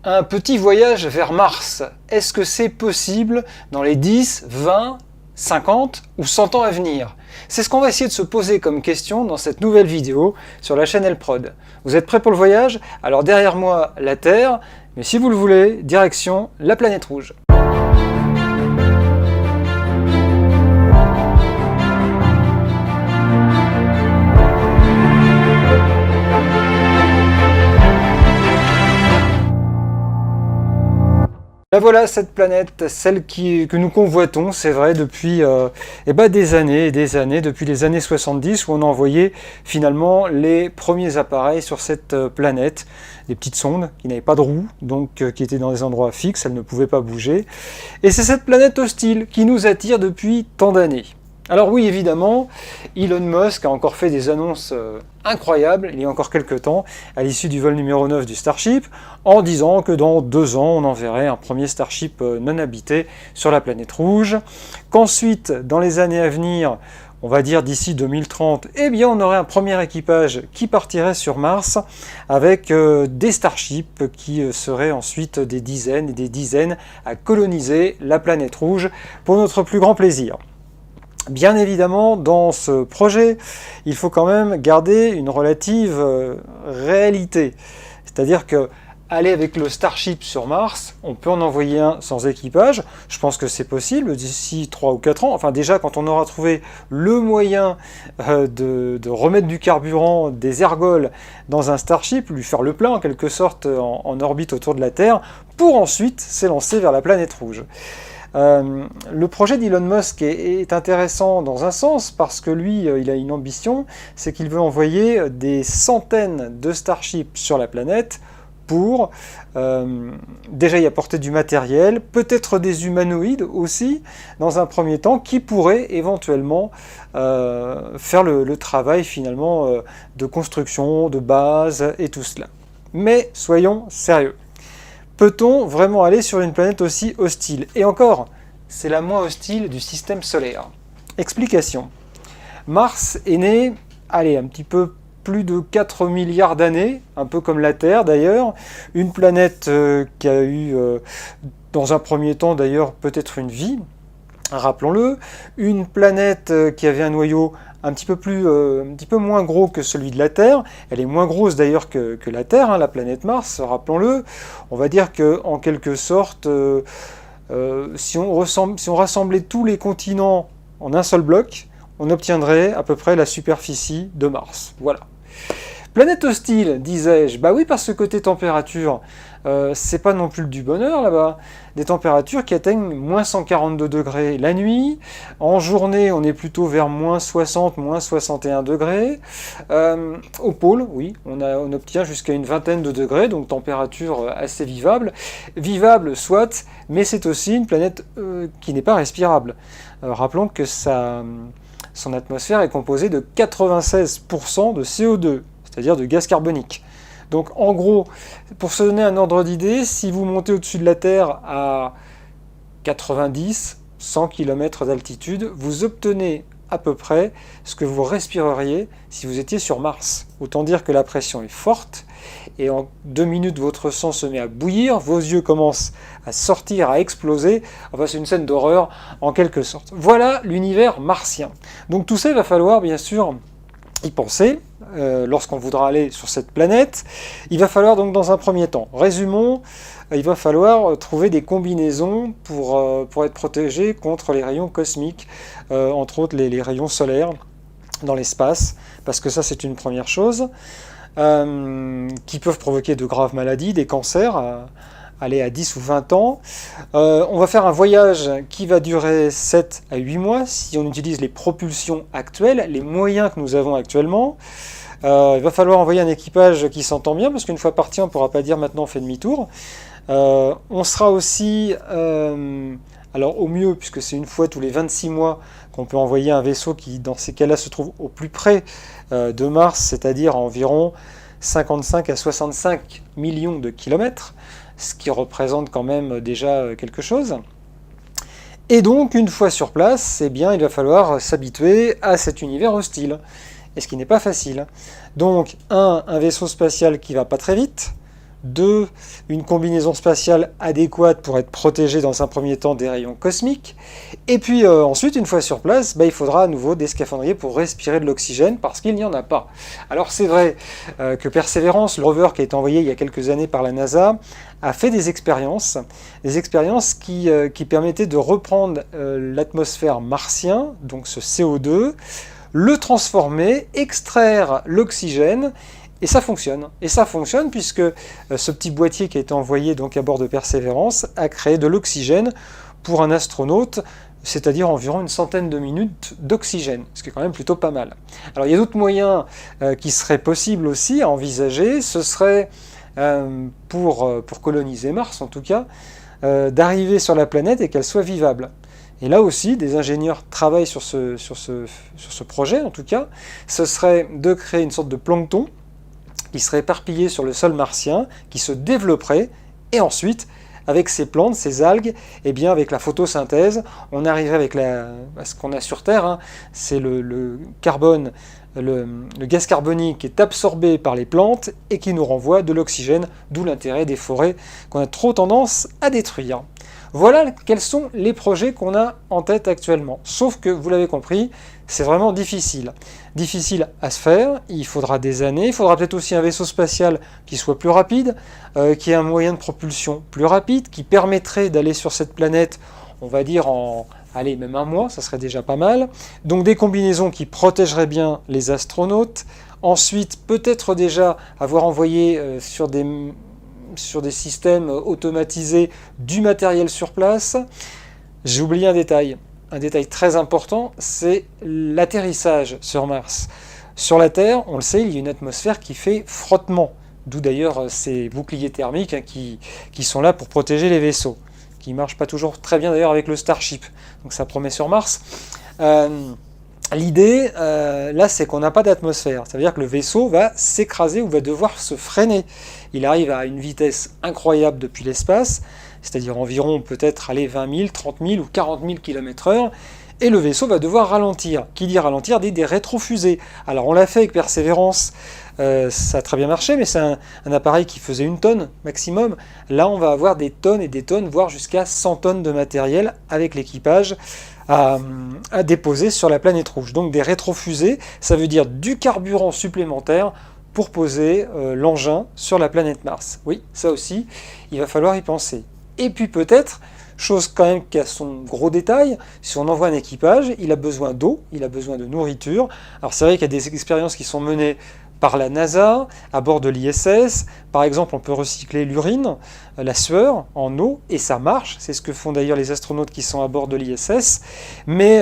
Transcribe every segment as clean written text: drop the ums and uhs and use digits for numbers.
Un petit voyage vers Mars, est-ce que c'est possible dans les 10, 20, 50 ou 100 ans à venir? C'est ce qu'on va essayer de se poser comme question dans cette nouvelle vidéo sur la chaîne Elprod. Vous êtes prêts pour le voyage? Alors derrière moi, la Terre, mais si vous le voulez, direction la planète rouge. La voilà, cette planète, celle que nous convoitons, c'est vrai, depuis des années et des années, depuis les années 70, où on a envoyé finalement les premiers appareils sur cette planète, des petites sondes qui n'avaient pas de roues, donc qui étaient dans des endroits fixes, elles ne pouvaient pas bouger. Et c'est cette planète hostile qui nous attire depuis tant d'années. Alors oui, évidemment, Elon Musk a encore fait des annonces incroyables il y a encore quelques temps, à l'issue du vol numéro 9 du Starship, en disant que dans 2 ans, on enverrait un premier Starship non habité sur la planète rouge, qu'ensuite, dans les années à venir, on va dire d'ici 2030, eh bien on aurait un premier équipage qui partirait sur Mars avec des Starships qui seraient ensuite des dizaines et des dizaines à coloniser la planète rouge pour notre plus grand plaisir. Bien évidemment, dans ce projet, il faut quand même garder une relative réalité. C'est-à-dire que aller avec le Starship sur Mars, on peut en envoyer un sans équipage. Je pense que c'est possible d'ici 3 ou 4 ans. Enfin déjà, quand on aura trouvé le moyen de remettre du carburant, des ergols dans un Starship, lui faire le plein en quelque sorte en orbite autour de la Terre, pour ensuite s'élancer vers la planète rouge. Le projet d'Elon Musk est intéressant dans un sens parce que lui, il a une ambition, c'est qu'il veut envoyer des centaines de Starships sur la planète pour déjà y apporter du matériel, peut-être des humanoïdes aussi, dans un premier temps, qui pourraient éventuellement faire le travail finalement de construction, de base et tout cela. Mais soyons sérieux. Peut-on vraiment aller sur une planète aussi hostile? Et encore, c'est la moins hostile du système solaire. Explication. Mars est né, un petit peu plus de 4 milliards d'années, un peu comme la Terre d'ailleurs, une planète qui a eu, dans un premier temps d'ailleurs, peut-être une vie, rappelons-le, une planète qui avait un noyau un petit peu moins gros que celui de la Terre. Elle est moins grosse d'ailleurs que la Terre, la planète Mars, rappelons-le. On va dire qu'en quelque sorte, si on rassemblait tous les continents en un seul bloc, on obtiendrait à peu près la superficie de Mars. Voilà. Planète hostile, disais-je. Bah oui, parce que côté température, c'est pas non plus du bonheur là-bas. Des températures qui atteignent moins 142 degrés la nuit. En journée, on est plutôt vers moins 60, moins 61 degrés. Au pôle, oui, on obtient jusqu'à une vingtaine de degrés, donc température assez vivable. Vivable, soit, mais c'est aussi une planète qui n'est pas respirable. Rappelons que son atmosphère est composée de 96% de CO2. C'est-à-dire de gaz carbonique. Donc en gros, pour se donner un ordre d'idée, si vous montez au-dessus de la Terre à 90, 100 km d'altitude, vous obtenez à peu près ce que vous respireriez si vous étiez sur Mars. Autant dire que la pression est forte, et en 2 minutes, votre sang se met à bouillir, vos yeux commencent à sortir, à exploser. Enfin, c'est une scène d'horreur en quelque sorte. Voilà l'univers martien. Donc tout ça, il va falloir bien sûr y penser lorsqu'on voudra aller sur cette planète. Il va falloir donc dans un premier temps, résumons, il va falloir trouver des combinaisons pour être protégé contre les rayons cosmiques, entre autres les rayons solaires dans l'espace, parce que ça c'est une première chose, qui peuvent provoquer de graves maladies, des cancers, aller à 10 ou 20 ans. On va faire un voyage qui va durer 7 à 8 mois si on utilise les propulsions actuelles, les moyens que nous avons actuellement. Il va falloir envoyer un équipage qui s'entend bien, parce qu'une fois parti, on ne pourra pas dire maintenant on fait demi-tour. On sera aussi, alors au mieux, puisque c'est une fois tous les 26 mois qu'on peut envoyer un vaisseau qui dans ces cas-là se trouve au plus près de Mars, c'est-à-dire à environ 55 à 65 millions de kilomètres, ce qui représente quand même déjà quelque chose. Et donc, une fois sur place, eh bien, il va falloir s'habituer à cet univers hostile, et ce qui n'est pas facile. Donc, un vaisseau spatial qui va pas très vite, 2. Une combinaison spatiale adéquate pour être protégé dans un premier temps des rayons cosmiques. Et puis ensuite, une fois sur place, il faudra à nouveau des scaphandriers pour respirer de l'oxygène parce qu'il n'y en a pas. Alors c'est vrai que Perseverance, le rover qui a été envoyé il y a quelques années par la NASA, a fait des expériences qui permettaient de reprendre l'atmosphère martienne, donc ce CO2, le transformer, extraire l'oxygène. Et ça fonctionne. Et ça fonctionne puisque ce petit boîtier qui a été envoyé donc à bord de Perseverance a créé de l'oxygène pour un astronaute, c'est-à-dire environ une centaine de minutes d'oxygène, ce qui est quand même plutôt pas mal. Alors il y a d'autres moyens qui seraient possibles aussi à envisager. Ce serait pour coloniser Mars en tout cas, d'arriver sur la planète et qu'elle soit vivable. Et là aussi, des ingénieurs travaillent sur ce projet en tout cas. Ce serait de créer une sorte de plancton qui serait éparpillé sur le sol martien, qui se développerait, et ensuite, avec ces plantes, ces algues, et bien avec la photosynthèse, on arriverait avec ce qu'on a sur Terre, c'est le carbone, le gaz carbonique qui est absorbé par les plantes et qui nous renvoie de l'oxygène, d'où l'intérêt des forêts qu'on a trop tendance à détruire. Voilà quels sont les projets qu'on a en tête actuellement. Sauf que, vous l'avez compris, c'est vraiment difficile. Difficile à se faire, il faudra des années, il faudra peut-être aussi un vaisseau spatial qui soit plus rapide, qui ait un moyen de propulsion plus rapide, qui permettrait d'aller sur cette planète, on va dire allez, même un mois, ça serait déjà pas mal. Donc des combinaisons qui protégeraient bien les astronautes. Ensuite, peut-être déjà avoir envoyé sur des systèmes automatisés du matériel sur place. J'ai oublié un détail très important, c'est l'atterrissage sur Mars. Sur la Terre, on le sait, il y a une atmosphère qui fait frottement, d'où d'ailleurs ces boucliers thermiques qui sont là pour protéger les vaisseaux, qui ne marchent pas toujours très bien d'ailleurs avec le Starship, donc ça promet sur Mars. L'idée, là, c'est qu'on n'a pas d'atmosphère. Ça veut dire que le vaisseau va s'écraser ou va devoir se freiner. Il arrive à une vitesse incroyable depuis l'espace, c'est-à-dire environ peut-être 20 000, 30 000 ou 40 000 km/h, et le vaisseau va devoir ralentir. Qui dit ralentir dit des rétrofusées. Alors on l'a fait avec Perseverance, ça a très bien marché, mais c'est un appareil qui faisait 1 tonne maximum. Là, on va avoir des tonnes et des tonnes, voire jusqu'à 100 tonnes de matériel avec l'équipage à déposer sur la planète rouge. Donc des rétrofusées, ça veut dire du carburant supplémentaire pour poser l'engin sur la planète Mars. Oui, ça aussi, il va falloir y penser. Et puis peut-être, chose quand même qui a son gros détail, si on envoie un équipage, il a besoin d'eau, il a besoin de nourriture. Alors c'est vrai qu'il y a des expériences qui sont menées par la NASA, à bord de l'ISS. Par exemple, on peut recycler l'urine, la sueur en eau, et ça marche. C'est ce que font d'ailleurs les astronautes qui sont à bord de l'ISS. Mais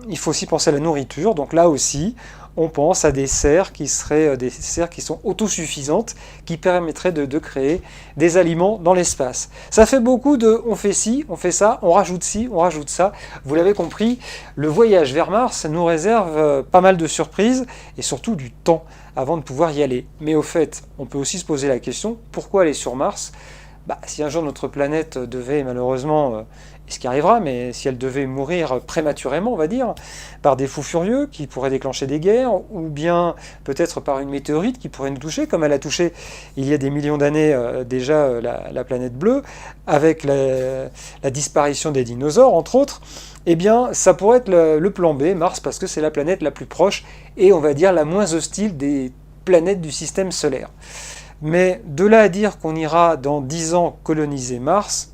il faut aussi penser à la nourriture. Donc là aussi, on pense à des serres qui seraient des serres qui sont autosuffisantes, qui permettraient de créer des aliments dans l'espace. Ça fait beaucoup de on fait ci, on fait ça, on rajoute ci, on rajoute ça. Vous l'avez compris, le voyage vers Mars nous réserve pas mal de surprises et surtout du temps avant de pouvoir y aller. Mais au fait, on peut aussi se poser la question, pourquoi aller sur Mars ? Si un jour notre planète devait malheureusement, et ce qui arrivera, mais si elle devait mourir prématurément, on va dire, par des fous furieux qui pourraient déclencher des guerres, ou bien peut-être par une météorite qui pourrait nous toucher, comme elle a touché il y a des millions d'années déjà la planète bleue, avec la disparition des dinosaures, entre autres, eh bien ça pourrait être le plan B, Mars, parce que c'est la planète la plus proche et on va dire la moins hostile des planètes du système solaire. Mais de là à dire qu'on ira dans 10 ans coloniser Mars,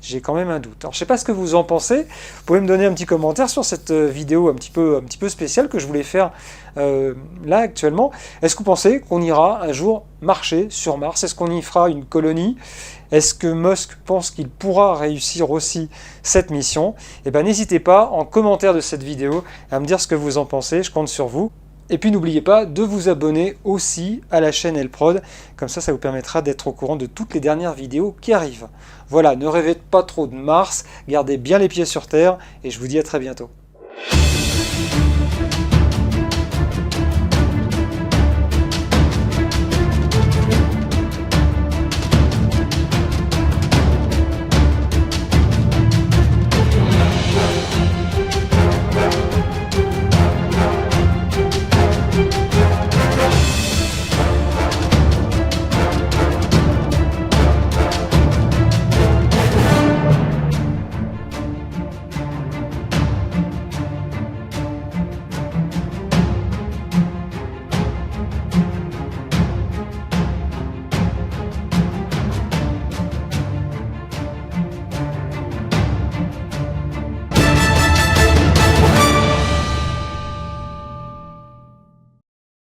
j'ai quand même un doute. Alors je ne sais pas ce que vous en pensez, vous pouvez me donner un petit commentaire sur cette vidéo un petit peu spéciale que je voulais faire là actuellement. Est-ce que vous pensez qu'on ira un jour marcher sur Mars? Est-ce qu'on y fera une colonie? Est-ce que Musk pense qu'il pourra réussir aussi cette mission? Eh bien n'hésitez pas en commentaire de cette vidéo à me dire ce que vous en pensez, je compte sur vous. Et puis n'oubliez pas de vous abonner aussi à la chaîne Elprod, comme ça vous permettra d'être au courant de toutes les dernières vidéos qui arrivent. Voilà, ne rêvez pas trop de Mars, gardez bien les pieds sur Terre et je vous dis à très bientôt.